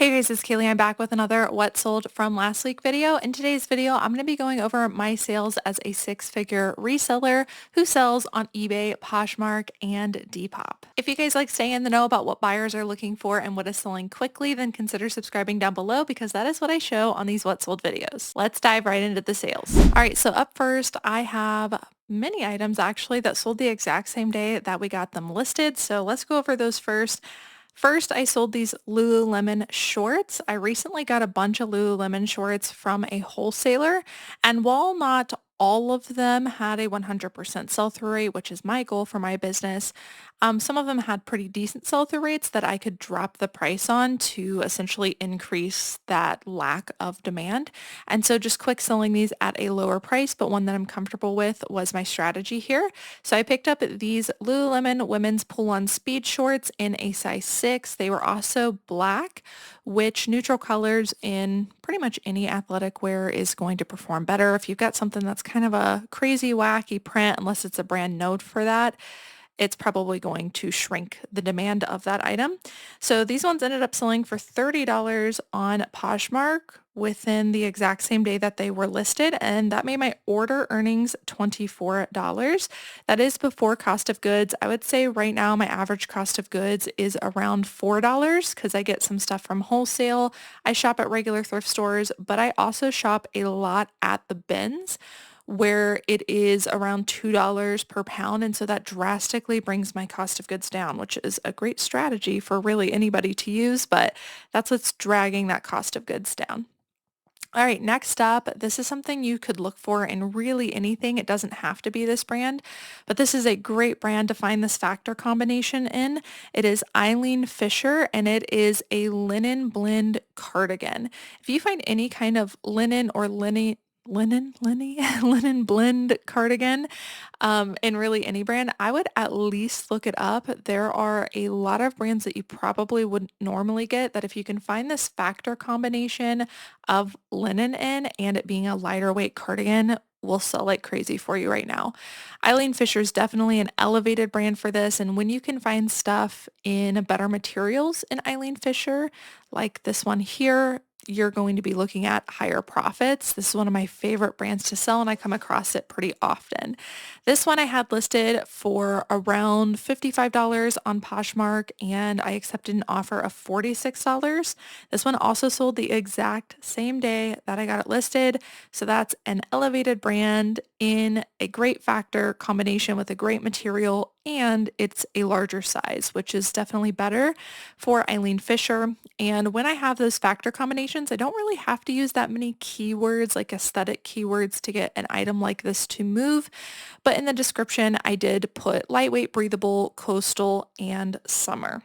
Hey guys, it's Kaylee. I'm back with another What Sold from last week video. In today's video, I'm going to be going over my sales as a six-figure reseller who sells on eBay, Poshmark, and Depop. If you guys like staying in the know about what buyers are looking for and what is selling quickly, then consider subscribing down below because that is what I show on these What Sold videos. Let's dive right into the sales. All right, so up first, I have many items actually that sold the exact same day that we got them listed. So let's go over those first. First, I sold these Lululemon shorts. I recently got a bunch of Lululemon shorts from a wholesaler, and while not all of them had a 100% sell-through rate, which is my goal for my business, some of them had pretty decent sell-through rates that I could drop the price on to essentially increase that lack of demand. And so just quick selling these at a lower price, but one that I'm comfortable with was my strategy here. So I picked up these Lululemon women's pull-on speed shorts in a size 6. They were also black, which neutral colors in pretty much any athletic wear is going to perform better. If you've got something that's kind of a crazy, wacky print, unless it's a brand known for that, it's probably going to shrink the demand of that item. So these ones ended up selling for $30 on Poshmark within the exact same day that they were listed, and that made my order earnings $24. That is before cost of goods. I would say right now my average cost of goods is around $4 because I get some stuff from wholesale. I shop at regular thrift stores, but I also shop a lot at the bins where it is around $2 per pound. And so that drastically brings my cost of goods down, which is a great strategy for really anybody to use, but that's what's dragging that cost of goods down. All right, next up, this is something you could look for in really anything. It doesn't have to be this brand, but this is a great brand to find this factor combination in. It is Eileen Fisher, and it is a linen blend cardigan. If you find any kind of linen or linen blend cardigan in really any brand, I would at least look it up. There are a lot of brands that you probably wouldn't normally get that if you can find this factor combination of linen in and it being a lighter weight cardigan will sell like crazy for you right now. Eileen Fisher is definitely an elevated brand for this, and when you can find stuff in better materials in Eileen Fisher, like this one here, you're going to be looking at higher profits. This is one of my favorite brands to sell, and I come across it pretty often. This one I had listed for around $55 on Poshmark, and I accepted an offer of $46. This one also sold the exact same day that I got it listed. So that's an elevated brand in a great factor combination with a great material, and it's a larger size, which is definitely better for Eileen Fisher. And when I have those factor combinations, I don't really have to use that many keywords, like aesthetic keywords, to get an item like this to move. But in the description, I did put lightweight, breathable, coastal, and summer.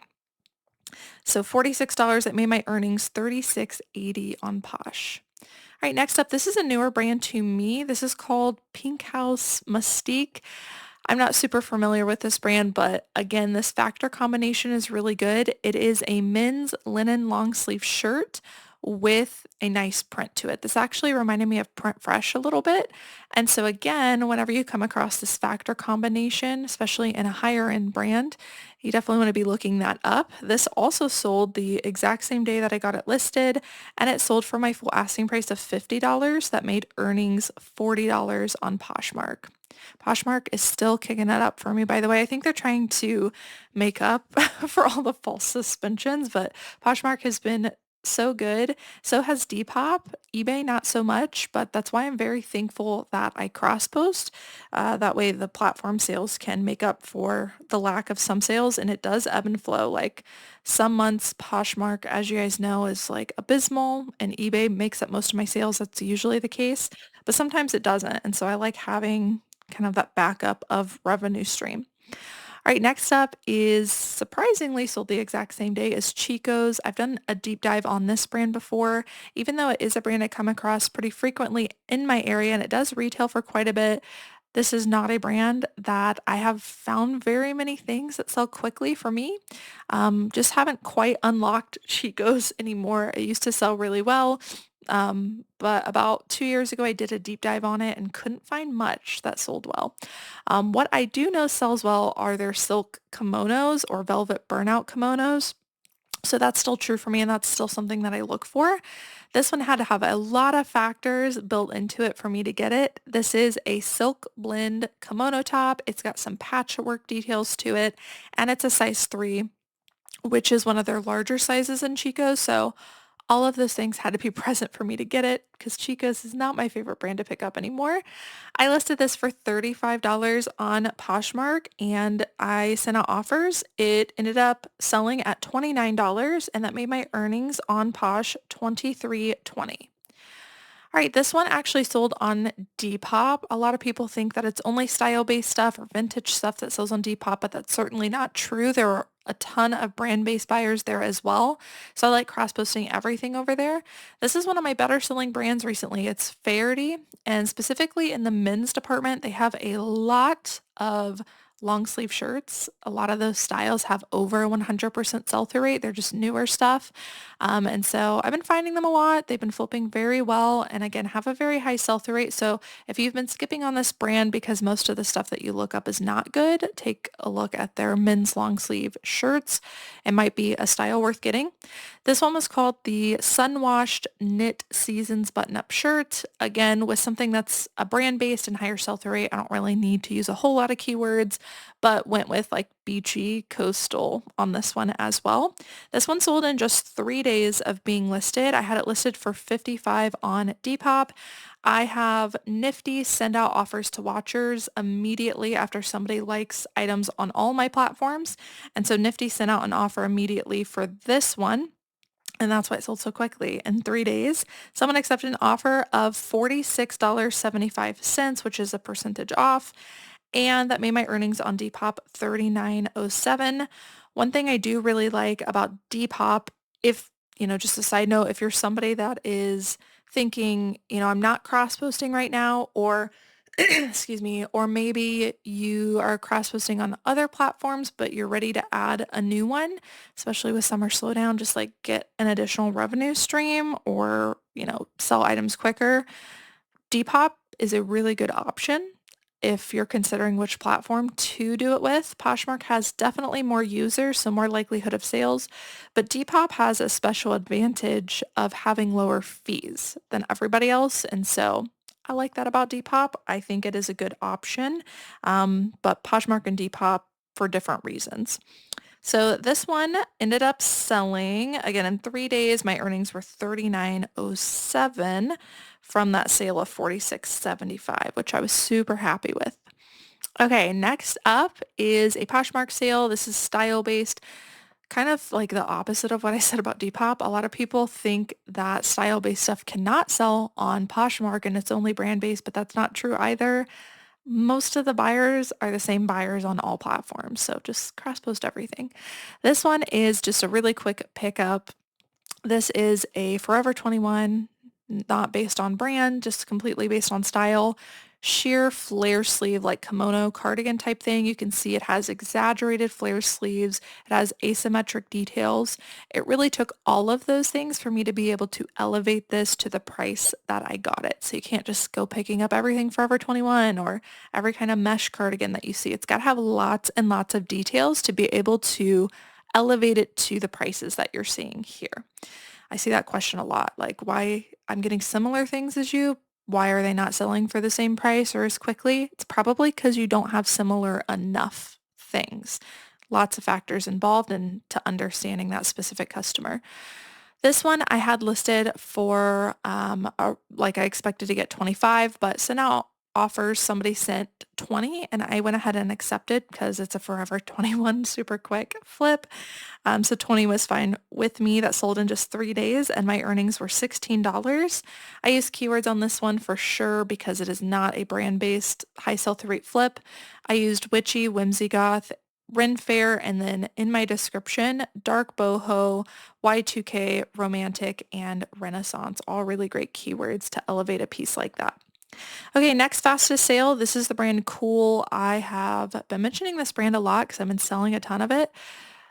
So $46, that made my earnings $36.80 on Posh. All right, next up, this is a newer brand to me. This is called Pink House Mystique. I'm not super familiar with this brand, but again, this factor combination is really good. It is a men's linen long sleeve shirt with a nice print to it. This actually reminded me of Print Fresh a little bit. And so again, whenever you come across this factor combination, especially in a higher end brand, you definitely want to be looking that up. This also sold the exact same day that I got it listed, and it sold for my full asking price of $50. That made earnings $40 on Poshmark. Poshmark is still kicking it up for me, by the way. I think they're trying to make up for all the false suspensions, but Poshmark has been so good. So has Depop. eBay, not so much, but that's why I'm very thankful that I cross-post. That way the platform sales can make up for the lack of some sales, and it does ebb and flow. Like some months, Poshmark, as you guys know, is like abysmal, and eBay makes up most of my sales. That's usually the case, but sometimes it doesn't. And so I like having kind of that backup of revenue stream. All right, next up is surprisingly sold the exact same day as Chico's. I've done a deep dive on this brand before, even though it is a brand I come across pretty frequently in my area and it does retail for quite a bit. This is not a brand that I have found very many things that sell quickly for me. Just haven't quite unlocked Chico's anymore. It used to sell really well. But about 2 years ago, I did a deep dive on it and couldn't find much that sold well. What I do know sells well are their silk kimonos or velvet burnout kimonos. So that's still true for me, and that's still something that I look for. This one had to have a lot of factors built into it for me to get it. This is a silk blend kimono top. It's got some patchwork details to it, and it's a size 3, which is one of their larger sizes in Chico's. So all of those things had to be present for me to get it because Chico's is not my favorite brand to pick up anymore. I listed this for $35 on Poshmark and I sent out offers. It ended up selling at $29 and that made my earnings on Posh $23.20. All right, this one actually sold on Depop. A lot of people think that it's only style-based stuff or vintage stuff that sells on Depop, but that's certainly not true. There are a ton of brand-based buyers there as well. So I like cross-posting everything over there. This is one of my better selling brands recently. It's Faherty, and specifically in the men's department, they have a lot of long sleeve shirts. A lot of those styles have over 100% sell-through rate. They're just newer stuff. And so I've been finding them a lot. They've been flipping very well and again have a very high sell-through rate. So if you've been skipping on this brand because most of the stuff that you look up is not good, take a look at their men's long sleeve shirts. It might be a style worth getting. This one was called the Sun-Washed Knit Seasons Button-Up Shirt. Again, with something that's a brand-based and higher sell-through rate, I don't really need to use a whole lot of keywords, but went with like beachy, coastal on this one as well. This one sold in just 3 days of being listed. I had it listed for $55 on Depop. I have Nifty send out offers to watchers immediately after somebody likes items on all my platforms. And so Nifty sent out an offer immediately for this one. And that's why it sold so quickly. In 3 days, someone accepted an offer of $46.75, which is a percentage off. And that made my earnings on Depop $39.07. One thing I do really like about Depop, if, just a side note, if you're somebody that is thinking, I'm not cross-posting right now, or excuse me, or maybe you are cross-posting on other platforms, but you're ready to add a new one, especially with summer slowdown, just like get an additional revenue stream or, sell items quicker. Depop is a really good option if you're considering which platform to do it with. Poshmark has definitely more users, so more likelihood of sales, but Depop has a special advantage of having lower fees than everybody else, and so I like that about Depop. I think it is a good option, but Poshmark and Depop for different reasons. So this one ended up selling, again, in 3 days, my earnings were $39.07 from that sale of $46.75, which I was super happy with. Okay, next up is a Poshmark sale. This is style-based, kind of like the opposite of what I said about Depop. A lot of people think that style-based stuff cannot sell on Poshmark and it's only brand-based, but that's not true either. Most of the buyers are the same buyers on all platforms, so just cross-post everything. This one is just a really quick pickup. This is a Forever 21, not based on brand, just completely based on style. Sheer flare sleeve, like kimono cardigan type thing. You can see it has exaggerated flare sleeves. It has asymmetric details. It really took all of those things for me to be able to elevate this to the price that I got it. So you can't just go picking up everything Forever 21 or every kind of mesh cardigan that you see. It's got to have lots and lots of details to be able to elevate it to the prices that you're seeing here. I see that question a lot, like why I'm getting similar things as you, why are they not selling for the same price or as quickly? It's probably because you don't have similar enough things. Lots of factors involved into understanding that specific customer. This one I had listed for, like I expected to get 25, but sent out offers. Somebody sent 20 and I went ahead and accepted because it's a Forever 21 super quick flip. So 20 was fine with me. That sold in just 3 days and my earnings were $16. I used keywords on this one for sure because it is not a brand-based high sell-through rate flip. I used witchy, whimsy goth, Ren Fair, and then in my description, dark boho, Y2K, romantic, and Renaissance. All really great keywords to elevate a piece like that. Okay, next fastest sale. This is the brand Cool. I have been mentioning this brand a lot because I've been selling a ton of it.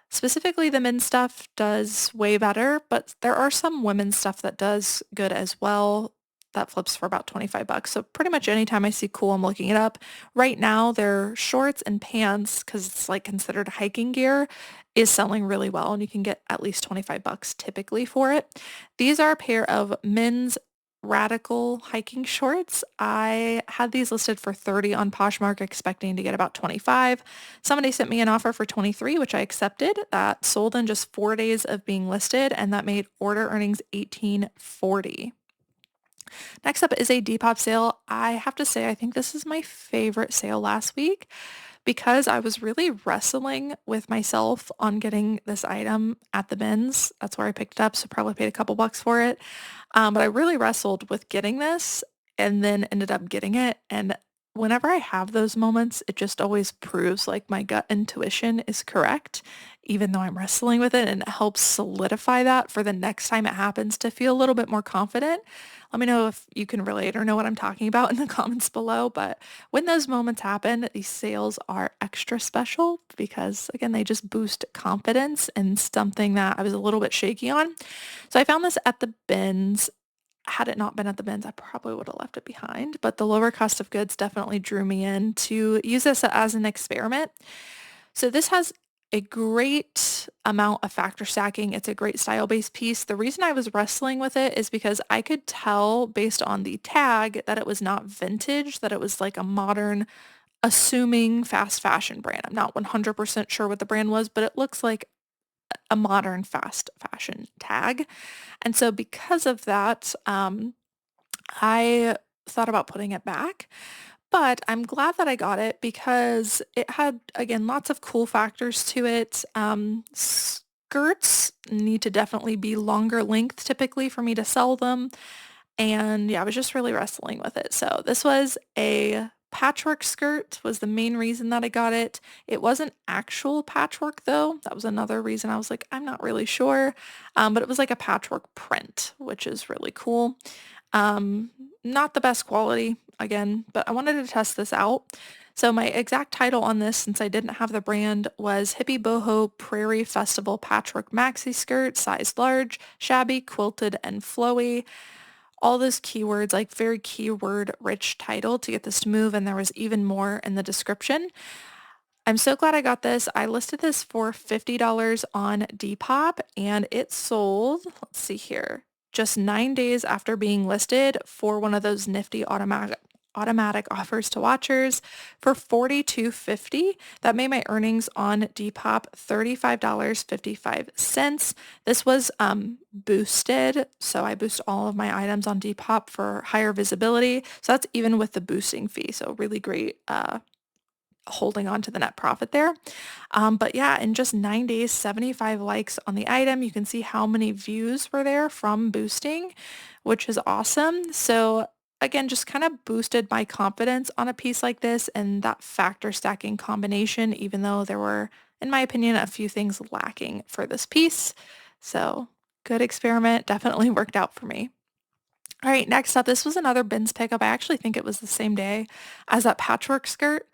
Specifically, the men's stuff does way better, but there are some women's stuff that does good as well. That flips for about 25 bucks. So pretty much anytime I see Cool, I'm looking it up. Right now, they're shorts and pants because it's like considered hiking gear. is selling really well, and you can get at least 25 bucks typically for it. These are a pair of men's radical hiking shorts. I had these listed for 30 on Poshmark, expecting to get about 25. Somebody sent me an offer for 23, which I accepted. That sold in just 4 days of being listed, and that made order earnings 18.40. Next up is a Depop sale. I have to say, I think this is my favorite sale last week because I was really wrestling with myself on getting this item at the bins. That's where I picked it up, so probably paid a couple bucks for it. But I really wrestled with getting this and then ended up getting it. And whenever I have those moments, it just always proves like my gut intuition is correct, even though I'm wrestling with it, and it helps solidify that for the next time it happens to feel a little bit more confident. Let me know if you can relate or know what I'm talking about in the comments below. But when those moments happen, these sales are extra special because, again, they just boost confidence and something that I was a little bit shaky on. So I found this at the bins. Had it not been at the bins, I probably would have left it behind, but the lower cost of goods definitely drew me in to use this as an experiment. So this has a great amount of factor stacking. It's a great style-based piece. The reason I was wrestling with it is because I could tell based on the tag that it was not vintage, that it was like a modern, assuming fast fashion brand. I'm not 100% sure what the brand was, but it looks like a modern fast fashion tag. And so because of that, I thought about putting it back, but I'm glad that I got it because it had, again, lots of cool factors to it. Skirts need to definitely be longer length typically for me to sell them. And yeah, I was just really wrestling with it. So this was a patchwork skirt was the main reason that I got it. It wasn't actual patchwork though. That was another reason I was like, I'm not really sure. But it was like a patchwork print, which is really cool. Um, Not the best quality again, but I wanted to test this out. So my exact title on this, since I didn't have the brand, was Hippie Boho Prairie Festival Patchwork Maxi Skirt, size large, shabby, quilted, and flowy. All those keywords, like very keyword rich title to get this to move, and there was even more in the description. I'm so glad I got this. I listed this for $50 on Depop and it sold, let's see here, just 9 days after being listed for one of those nifty automatic offers to watchers for $42.50. That made my earnings on Depop $35.55. This was boosted, so I boost all of my items on Depop for higher visibility. So that's even with the boosting fee. So really great holding on to the net profit there. But yeah, in just 9 days, 75 likes on the item. You can see how many views were there from boosting, which is awesome. So again, just kind of boosted my confidence on a piece like this and that factor stacking combination, even though there were, in my opinion, a few things lacking for this piece. So good experiment, definitely worked out for me. All right, next up, this was another bins pickup. I actually think it was the same day as that patchwork skirt.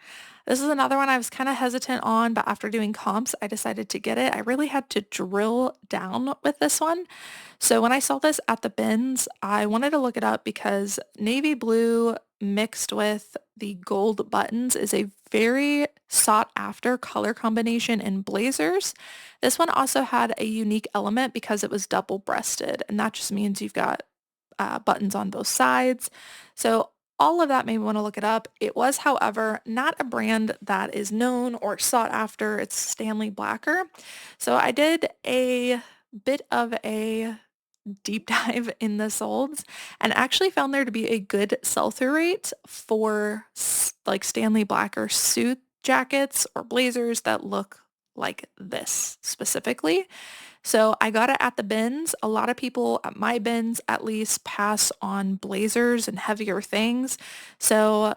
This is another one I was kind of hesitant on, but after doing comps, I decided to get it. I really had to drill down with this one. So when I saw this at the bins, I wanted to look it up because navy blue mixed with the gold buttons is a very sought after color combination in blazers. This one also had a unique element because it was double breasted, and that just means you've got buttons on both sides. So all of that made me want to look it up. It was, however, not a brand that is known or sought after. It's Stanley Blacker. So I did a bit of a deep dive in the solds and actually found there to be a good sell-through rate for like Stanley Blacker suit jackets or blazers that look like this specifically. So I got it at the bins. A lot of people at my bins at least pass on blazers and heavier things. So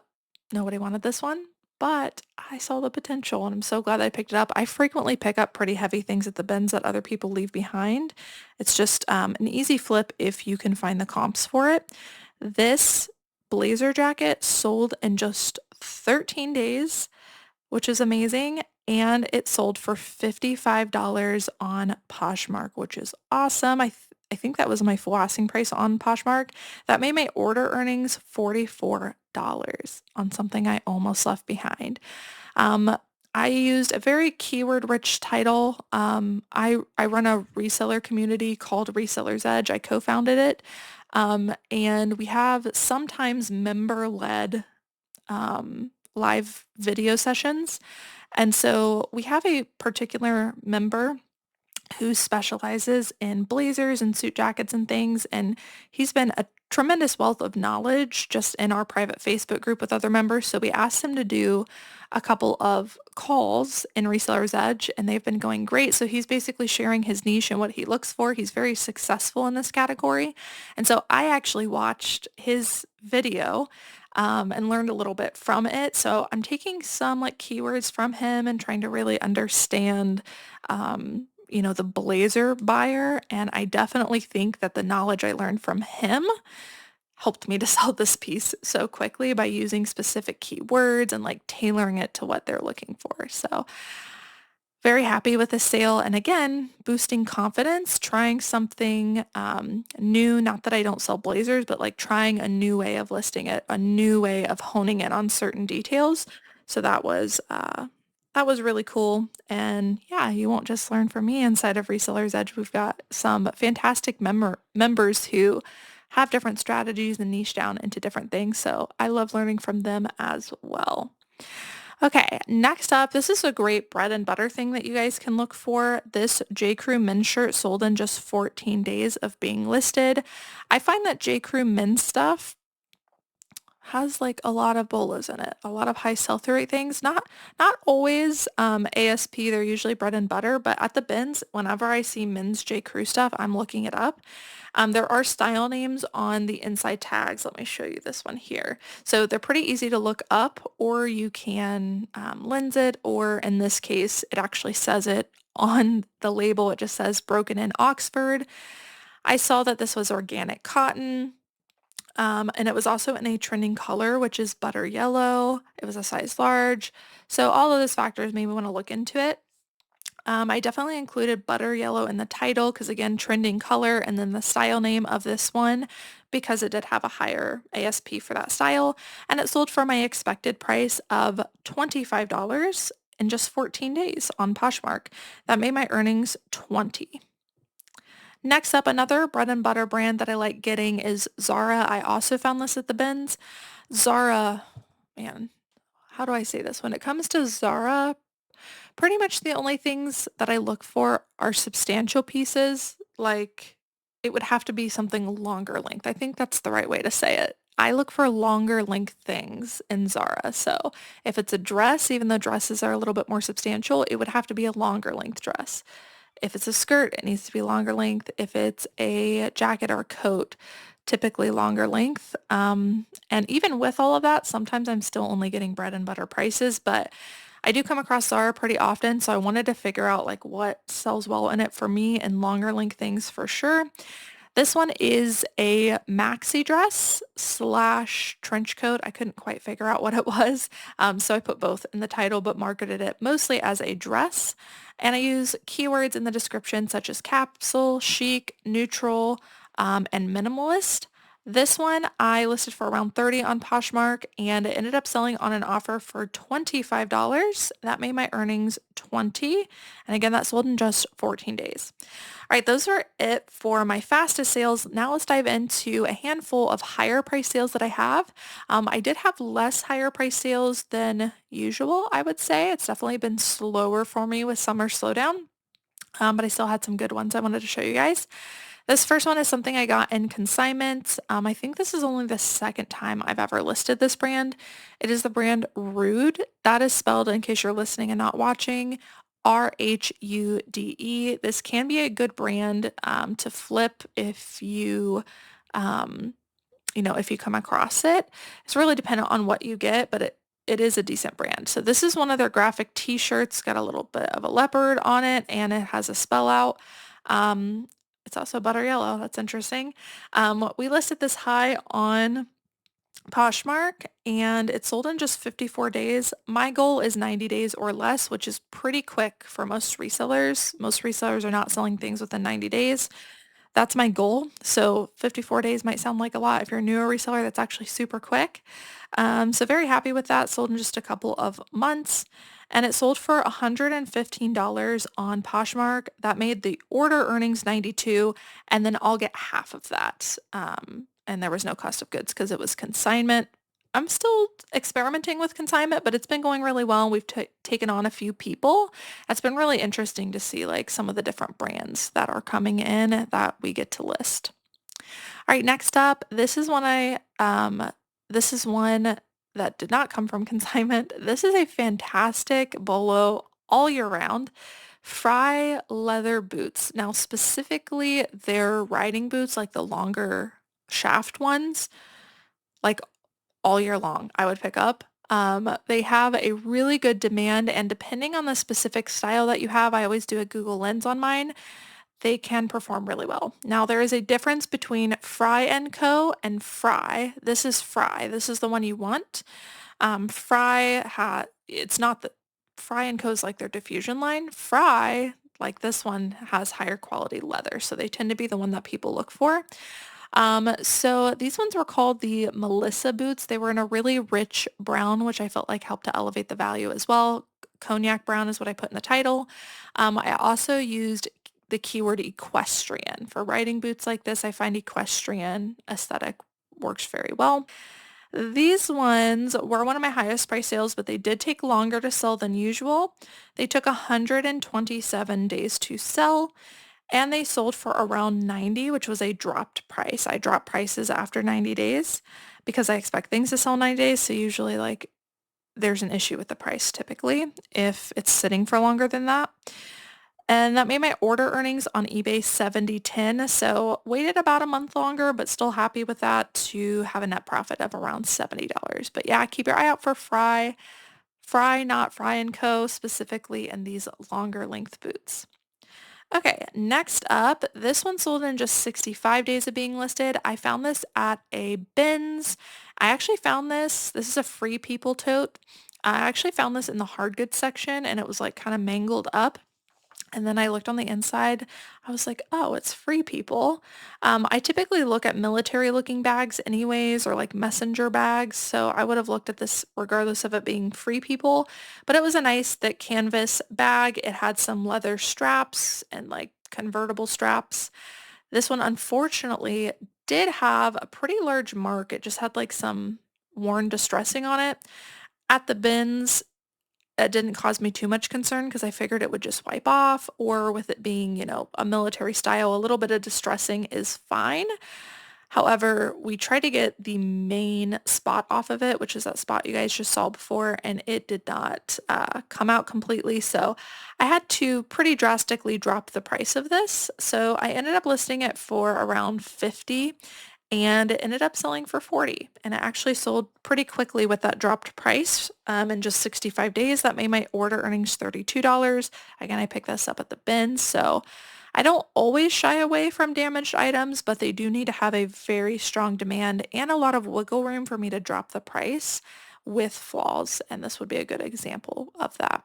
nobody wanted this one, but I saw the potential and I'm so glad I picked it up. I frequently pick up pretty heavy things at the bins that other people leave behind. It's just an easy flip if you can find the comps for it. This blazer jacket sold in just 13 days, which is amazing. And it sold for $55 on Poshmark, which is awesome. I think that was my full asking price on Poshmark. That made my order earnings $44 on something I almost left behind. Um, I used a very keyword-rich title. I run a reseller community called Reseller's Edge. I co-founded it. And we have sometimes member-led live video sessions. And so we have a particular member who specializes in blazers and suit jackets and things. And he's been a tremendous wealth of knowledge just in our private Facebook group with other members. So we asked him to do a couple of calls in Reseller's Edge, and they've been going great. So he's basically sharing his niche and what he looks for. He's very successful in this category. And so I actually watched his video and learned a little bit from it. So I'm taking some like keywords from him and trying to really understand the blazer buyer. And I definitely think that the knowledge I learned from him helped me to sell this piece so quickly by using specific keywords and like tailoring it to what they're looking for. So very happy with the sale. And again, boosting confidence, trying something new. Not that I don't sell blazers, but like trying a new way of listing it, a new way of honing in on certain details. So that was really cool. And yeah, you won't just learn from me inside of Reseller's Edge. We've got some fantastic members who have different strategies and niche down into different things. So I love learning from them as well. Okay, next up, this is a great bread and butter thing that you guys can look for. This J. Crew men's shirt sold in just 14 days of being listed. I find that J. Crew men's stuff has like a lot of bolos in it, a lot of high sell-through rate things. Not always ASP, they're usually bread and butter, but at the bins, whenever I see men's J. Crew stuff, I'm looking it up. There are style names on the inside tags. Let me show you this one here. So they're pretty easy to look up, or you can lens it, or in this case, it actually says it on the label. It just says broken in Oxford. I saw that this was organic cotton. And it was also in a trending color, which is butter yellow. It was a size large. So all of those factors made me want to look into it. I definitely included butter yellow in the title because again, trending color, and then the style name of this one because it did have a higher ASP for that style. And it sold for my expected price of $25 in just 14 days on Poshmark. That made my earnings 20. Next up, another bread and butter brand that I like getting is Zara. I also found this at the bins. Zara, man, how do I say this? When it comes to Zara, pretty much the only things that I look for are substantial pieces. Like it would have to be something longer length. I think that's the right way to say it. I look for longer length things in Zara. So if it's a dress, even though dresses are a little bit more substantial, it would have to be a longer length dress. If it's a skirt, it needs to be longer length. If it's a jacket or a coat, typically longer length. And even with all of that, sometimes I'm still only getting bread and butter prices, but I do come across Zara pretty often. So I wanted to figure out like what sells well in it for me and longer length things for sure. This one is a maxi dress slash trench coat. I couldn't quite figure out what it was. So I put both in the title, but marketed it mostly as a dress. And I use keywords in the description such as capsule, chic, neutral, and minimalist. This one I listed for around 30 on Poshmark and it ended up selling on an offer for $25. That made my earnings 20. And again, that sold in just 14 days. All right, those are it for my fastest sales. Now let's dive into a handful of higher price sales that I have. I did have less higher price sales than usual, I would say. It's definitely been slower for me with summer slowdown, but I still had some good ones I wanted to show you guys. This first one is something I got in consignment. I think this is only the second time I've ever listed this brand. It is the brand Rude. That is spelled, in case you're listening and not watching, Rhude. This can be a good brand to flip if if you come across it. It's really dependent on what you get, but it is a decent brand. So this is one of their graphic t-shirts, got a little bit of a leopard on it, and it has a spell out. It's also butter yellow. That's interesting. We listed this high on Poshmark and it sold in just 54 days. My goal is 90 days or less, which is pretty quick for most resellers. Most resellers are not selling things within 90 days. That's my goal. So 54 days might sound like a lot. If you're a newer reseller, that's actually super quick. So very happy with that. Sold in just a couple of months. and it sold for $115 on Poshmark. That made the order earnings 92, and then I'll get half of that. And there was no cost of goods because it was consignment. I'm still experimenting with consignment, but it's been going really well. We've taken on a few people. It's been really interesting to see like some of the different brands that are coming in that we get to list. All right, next up, this is one that did not come from consignment. This is a fantastic bolo all year round. Fry leather boots. Now, specifically their riding boots, like the longer shaft ones, like all year long, I would pick up. They have a really good demand, and depending on the specific style that you have, I always do a Google Lens on mine. They can perform really well. Now, there is a difference between Fry & Co. and Fry. This is Fry. This is the one you want. It's not the Fry & Co. is like their diffusion line. Fry, like this one, has higher quality leather, so they tend to be the one that people look for. So these ones were called the Melissa boots. They were in a really rich brown, which I felt like helped to elevate the value as well. Cognac brown is what I put in the title. I also used the keyword equestrian. For riding boots like this, I find equestrian aesthetic works very well. These ones were one of my highest price sales, but they did take longer to sell than usual. They took 127 days to sell, and they sold for around 90, which was a dropped price. I drop prices after 90 days because I expect things to sell 90 days. So usually like there's an issue with the price typically if it's sitting for longer than that. And that made my order earnings on eBay 70.10. So waited about a month longer, but still happy with that to have a net profit of around $70. But yeah, keep your eye out for Fry. Fry, not Fry & Co. specifically in these longer length boots. Okay, next up, this one sold in just 65 days of being listed. I found this at a bins. I actually found this is a Free People tote. I actually found this in the hard goods section and it was like kind of mangled up. And then I looked on the inside. I was like, oh, it's Free People. I typically look at military looking bags anyways, or like messenger bags. So I would have looked at this regardless of it being Free People. But it was a nice thick canvas bag. It had some leather straps and like convertible straps. This one unfortunately did have a pretty large mark. It just had like some worn distressing on it. At the bins, it didn't cause me too much concern because I figured it would just wipe off, or with it being, a military style, a little bit of distressing is fine. However, we tried to get the main spot off of it, which is that spot you guys just saw before, and it did not come out completely. So I had to pretty drastically drop the price of this. So I ended up listing it for around 50 and it ended up selling for 40, and it actually sold pretty quickly with that dropped price in just 65 days. That made my order earnings $32. Again, I picked this up at the bin, so I don't always shy away from damaged items, but they do need to have a very strong demand and a lot of wiggle room for me to drop the price with flaws, and this would be a good example of that.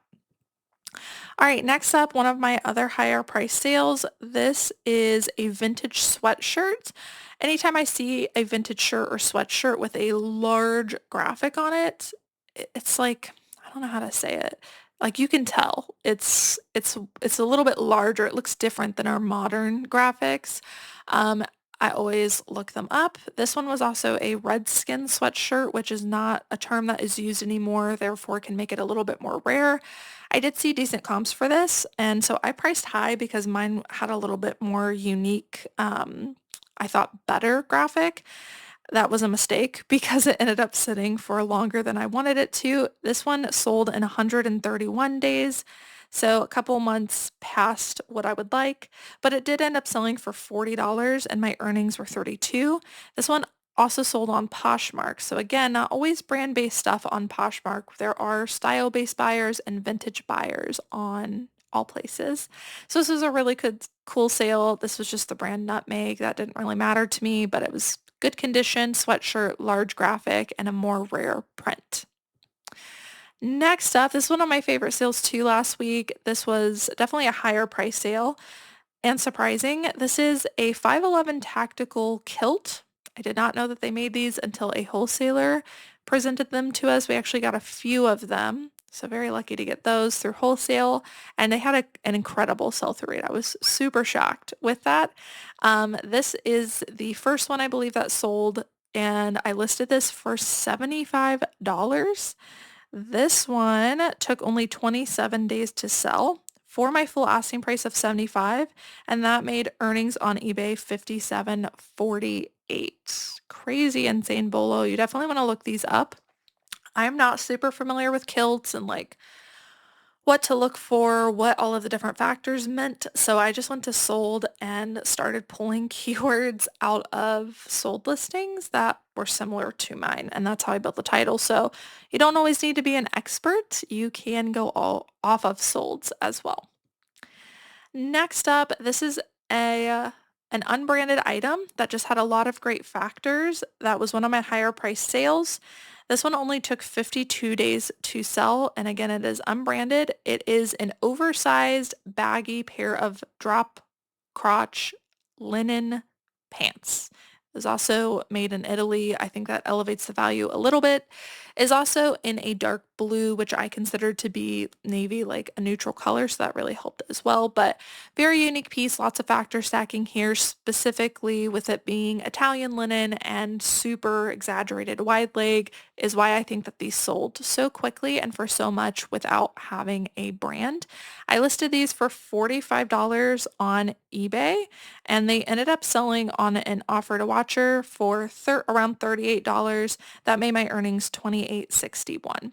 All right, next up, one of my other higher price sales. This is a vintage sweatshirt. Anytime I see a vintage shirt or sweatshirt with a large graphic on it, it's like, I don't know how to say it. Like you can tell it's a little bit larger. It looks different than our modern graphics. Um, I always look them up. This one was also a Redskin sweatshirt, which is not a term that is used anymore, therefore can make it a little bit more rare. I did see decent comps for this, and so I priced high because mine had a little bit more unique, I thought better graphic. That was a mistake because it ended up sitting for longer than I wanted it to. This one sold in 131 days, so a couple months past what I would like, but it did end up selling for $40 and my earnings were 32. This one also sold on Poshmark. So again, not always brand-based stuff on Poshmark. There are style-based buyers and vintage buyers on all places. So this was a really good, cool sale. This was just the brand Nutmeg. That didn't really matter to me, but it was good condition, sweatshirt, large graphic, and a more rare print. Next up, this is one of my favorite sales too last week. This was definitely a higher price sale and surprising. This is a 511 tactical kilt. I did not know that they made these until a wholesaler presented them to us. We actually got a few of them. So very lucky to get those through wholesale, and they had an incredible sell-through rate. I was super shocked with that. This is the first one I believe that sold, and I listed this for $75. This one took only 27 days to sell for my full asking price of 75, and that made earnings on eBay 57.48. Crazy insane bolo. You definitely want to look these up. I'm not super familiar with kilts and like what to look for, what all of the different factors meant. So I just went to sold and started pulling keywords out of sold listings that were similar to mine. And that's how I built the title. So you don't always need to be an expert. You can go all off of solds as well. Next up, this is an unbranded item that just had a lot of great factors. That was one of my higher price sales. This one only took 52 days to sell, and again, it is unbranded. It is an oversized, baggy pair of drop crotch linen pants. It was also made in Italy. I think that elevates the value a little bit. Is also in a dark blue, which I consider to be navy, like a neutral color, so that really helped as well. But very unique piece, lots of factor stacking here, specifically with it being Italian linen and super exaggerated wide leg is why I think that these sold so quickly and for so much without having a brand. I listed these for $45 on eBay, and they ended up selling on an offer to watcher for around $38. That made my earnings $28.61.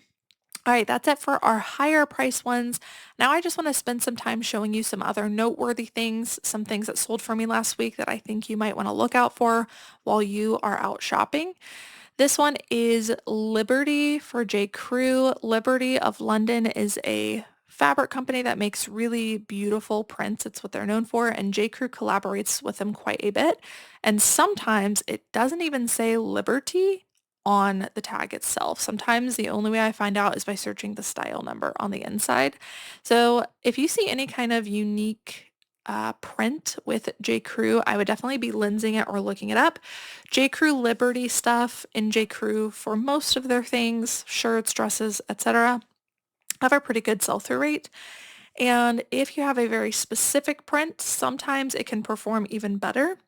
All right, that's it for our higher price ones. Now I just want to spend some time showing you some other noteworthy things, some things that sold for me last week that I think you might want to look out for while you are out shopping. This one is Liberty for J. Crew. Liberty of London is a fabric company that makes really beautiful prints. It's what they're known for, and J. Crew collaborates with them quite a bit. And sometimes it doesn't even say Liberty on the tag itself. Sometimes the only way I find out is by searching the style number on the inside. So if you see any kind of unique print with J. Crew, I would definitely be lensing it or looking it up. J. Crew Liberty stuff in J. Crew for most of their things, shirts, dresses, etc., have a pretty good sell-through rate. And if you have a very specific print, sometimes it can perform even better.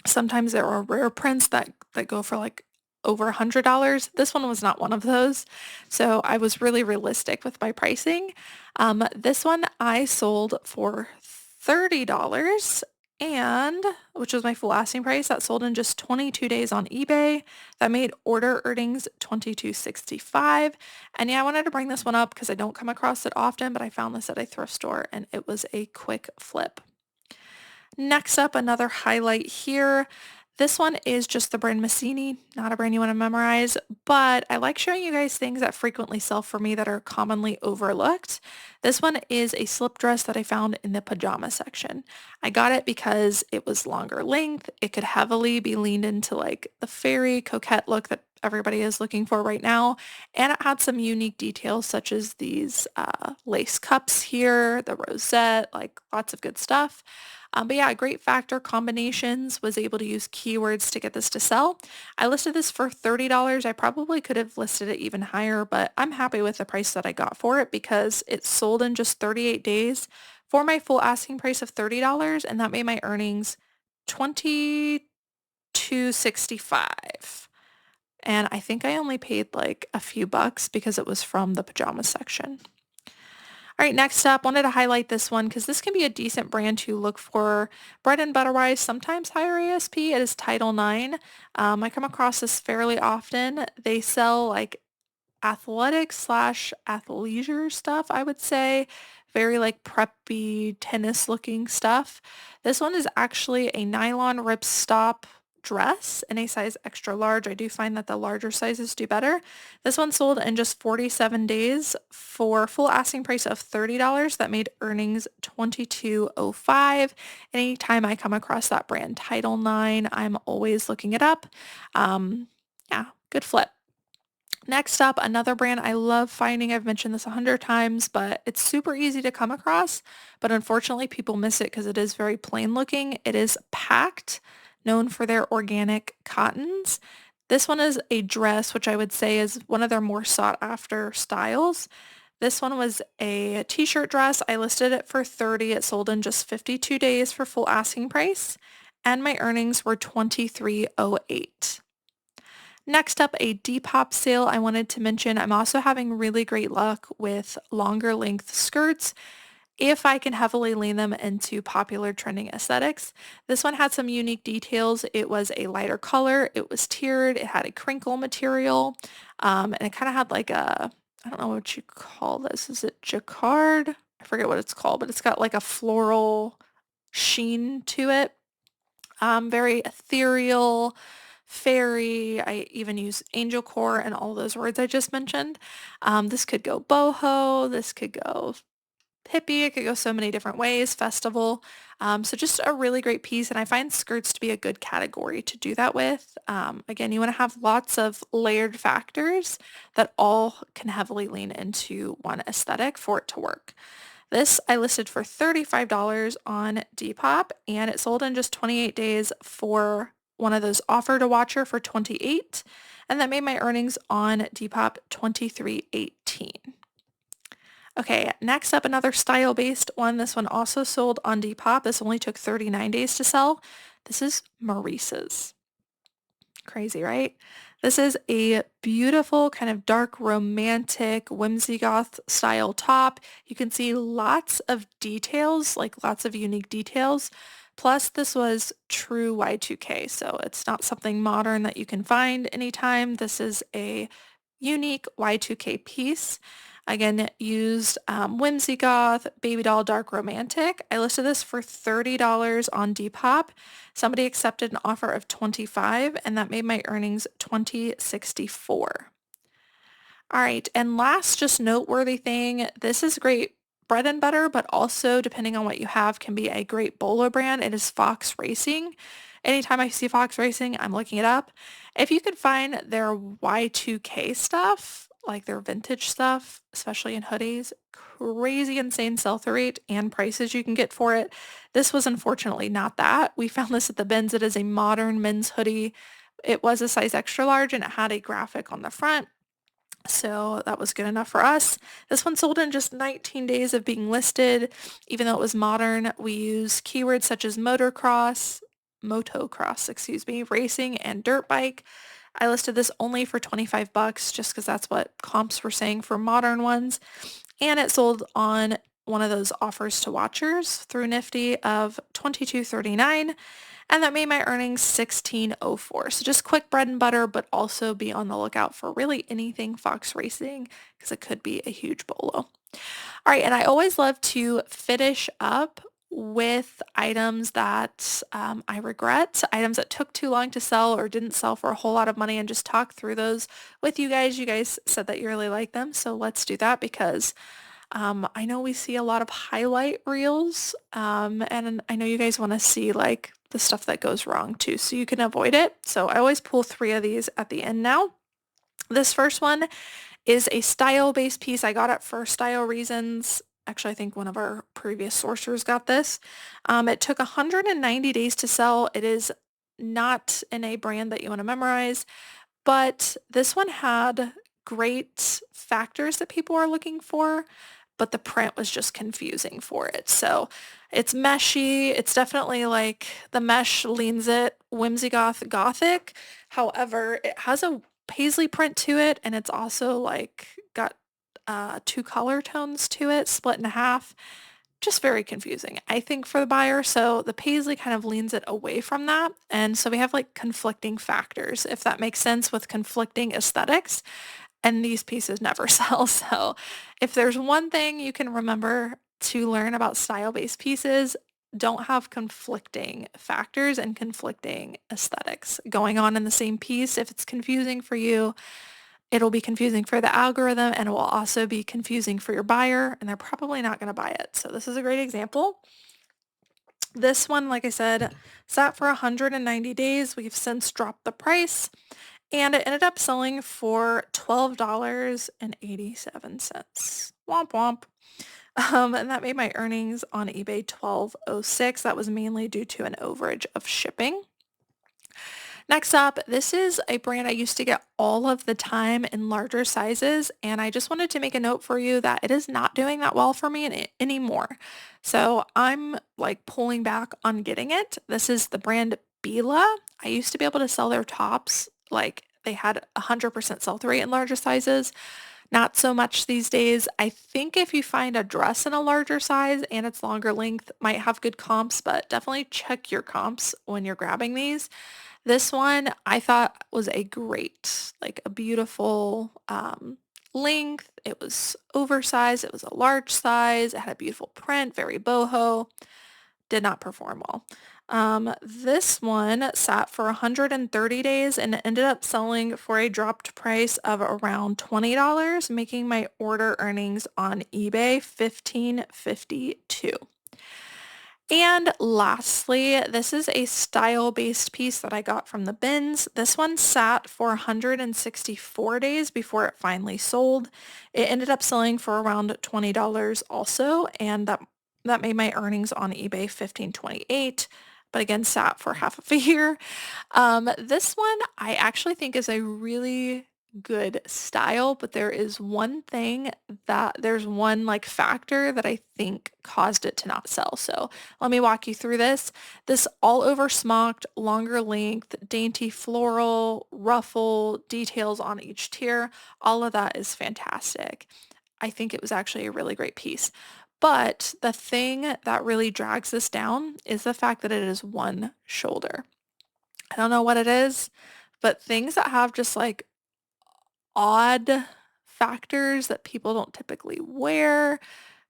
Sometimes there are rare prints that go for like over $100. This one was not one of those. So I was really realistic with my pricing. This one I sold for $30, and which was my full asking price. That sold in just 22 days on eBay. That made order earnings $22.65. And yeah, I wanted to bring this one up because I don't come across it often, but I found this at a thrift store and it was a quick flip. Next up, another highlight here. This one is just the brand Messini, not a brand you want to memorize, but I like showing you guys things that frequently sell for me that are commonly overlooked. This one is a slip dress that I found in the pajama section. I got it because it was longer length. It could heavily be leaned into like the fairy coquette look that everybody is looking for right now. And it had some unique details such as these lace cups here, the rosette, like lots of good stuff. But yeah, great factor combinations, was able to use keywords to get this to sell. I listed this for $30. I probably could have listed it even higher, but I'm happy with the price that I got for it because it sold in just 38 days for my full asking price of $30, and that made my earnings $22.65. And I think I only paid like a few bucks because it was from the pajama section. All right, next up, wanted to highlight this one because this can be a decent brand to look for bread and butter wise, sometimes higher ASP. It is Title IX. I come across this fairly often. They sell like athletic slash athleisure stuff, I would say. Very like preppy tennis looking stuff. This one is actually a nylon ripstop dress in a size extra large. I do find that the larger sizes do better. This one sold in just 47 days for full asking price of $30. That made earnings $22.05. Anytime I come across that brand Title IX, I'm always looking it up. Yeah, good flip. Next up, another brand I love finding. I've mentioned this 100 times, but it's super easy to come across, but unfortunately people miss it because it is very plain looking. It is Packed, known for their organic cottons. This one is a dress, which I would say is one of their more sought after styles. This one was a t-shirt dress. I listed it for 30. It sold in just 52 days for full asking price, and my earnings were 23.08. Next up, a Depop sale I wanted to mention. I'm also having really great luck with longer length skirts if I can heavily lean them into popular trending aesthetics. This one had some unique details. It was a lighter color, it was tiered, it had a crinkle material, and it kind of had like a, I don't know what you call this. Is it jacquard? I forget what it's called, but it's got like a floral sheen to it. Very ethereal, fairy. I even use angel core and all those words I just mentioned. This could go boho, this could go hippie, it could go so many different ways, festival. So just a really great piece, and I find skirts to be a good category to do that with. Again, you want to have lots of layered factors that all can heavily lean into one aesthetic for it to work. This I listed for $35 on Depop, and it sold in just 28 days for one of those offer to watcher for 28, and that made my earnings on Depop 23.18. Okay, next up, another style-based one. This one also sold on Depop. This only took 39 days to sell. This is Maurice's. Crazy, right? This is a beautiful kind of dark romantic whimsy goth style top. You can see lots of details, like lots of unique details. Plus this was true Y2K, so it's not something modern that you can find anytime. This is a unique Y2K piece. Again, used whimsy goth, baby doll, dark romantic. I listed this for $30 on Depop. Somebody accepted an offer of 25, and that made my earnings 20.64. All right, and last just noteworthy thing, this is great bread and butter, but also depending on what you have can be a great bolo brand. It is Fox Racing. Anytime I see Fox Racing, I'm looking it up. If you could find their Y2K stuff, like their vintage stuff, especially in hoodies, crazy insane sell-through rate and prices you can get for it. This was unfortunately not that. We found this at the bins. It is a modern men's hoodie. It was a size extra large and it had a graphic on the front. So that was good enough for us. This one sold in just 19 days of being listed. Even though it was modern, we use keywords such as motocross, excuse me, racing and dirt bike. I listed this only for 25 bucks just because that's what comps were saying for modern ones. And it sold on one of those offers to watchers through Nifty of $22.39. And that made my earnings $16.04. So just quick bread and butter, but also be on the lookout for really anything Fox Racing because it could be a huge bolo. All right, and I always love to finish up with items that I regret, items that took too long to sell or didn't sell for a whole lot of money, and just talk through those with you guys. You guys said that you really like them, so let's do that because I know we see a lot of highlight reels, and I know you guys want to see like the stuff that goes wrong too, so you can avoid it. So I always pull 3 of these at the end now. This first one is a style-based piece. I got it for Style Reasons. Actually, I think one of our previous sourcers got this. It took 190 days to sell. It is not in a brand that you want to memorize, but this one had great factors that people are looking for, but the print was just confusing for it. So it's meshy. It's definitely like the mesh leans it whimsy goth gothic. However, it has a paisley print to it, and it's also like got 2 color tones to it, split in half. Just very confusing, I think, for the buyer. So the paisley kind of leans it away from that. And so we have like conflicting factors, if that makes sense, with conflicting aesthetics. And these pieces never sell. So if there's one thing you can remember to learn about style-based pieces, don't have conflicting factors and conflicting aesthetics going on in the same piece. If it's confusing for you, it'll be confusing for the algorithm, and it will also be confusing for your buyer, and they're probably not going to buy it. So this is a great example. This one, like I said, sat for 190 days. We've since dropped the price, and it ended up selling for $12.87. Womp womp. And that made my earnings on eBay $12.06. That was mainly due to an overage of shipping. Next up, this is a brand I used to get all of the time in larger sizes, and I just wanted to make a note for you that it is not doing that well for me anymore. So I'm like pulling back on getting it. This is the brand Bila. I used to be able to sell their tops, like they had 100% sell-through rate in larger sizes. Not so much these days. I think if you find a dress in a larger size and it's longer length, might have good comps, but definitely check your comps when you're grabbing these. This one I thought was a great, like a beautiful length. It was oversized. It was a large size. It had a beautiful print, very boho. Did not perform well. This one sat for 130 days and it ended up selling for a dropped price of around $20, making my order earnings on eBay $15.52. And lastly, this is a style-based piece that I got from the bins. This one sat for 164 days before it finally sold. It ended up selling for around $20 also, and that made my earnings on eBay 15.28, but again sat for half of a year. This one I actually think is a really good style, but there is one thing that there's one like factor that I think caused it to not sell. So let me walk you through this. This all over smocked, longer length, dainty floral, ruffle, details on each tier. All of that is fantastic. I think it was actually a really great piece. But the thing that really drags this down is the fact that it is one shoulder. I don't know what it is, but things that have just like odd factors that people don't typically wear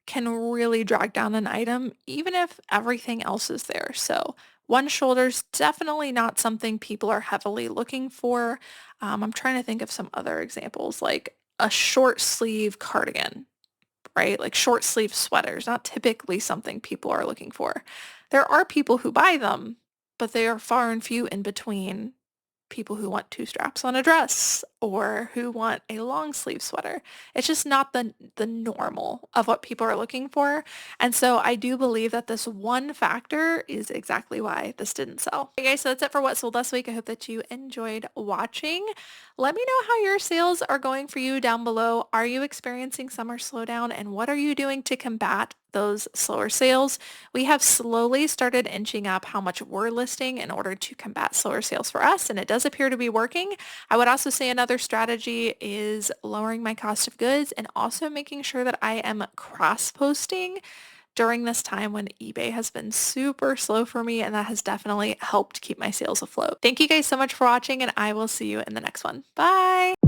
can really drag down an item, even if everything else is there. So one shoulder's definitely not something people are heavily looking for. I'm trying to think of some other examples, like a short sleeve cardigan, right? Like short sleeve sweaters, not typically something people are looking for. There are people who buy them, but they are far and few in between people who want two straps on a dress or who want a long sleeve sweater. It's just not the normal of what people are looking for. And so I do believe that this one factor is exactly why this didn't sell. Okay guys, so that's it for what sold last week. I hope that you enjoyed watching. Let me know how your sales are going for you down below. Are you experiencing summer slowdown and what are you doing to combat those slower sales? We have slowly started inching up how much we're listing in order to combat slower sales for us, and it does appear to be working. I would also say another strategy is lowering my cost of goods and also making sure that I am cross-posting during this time when eBay has been super slow for me, and that has definitely helped keep my sales afloat. Thank you guys so much for watching, and I will see you in the next one. Bye!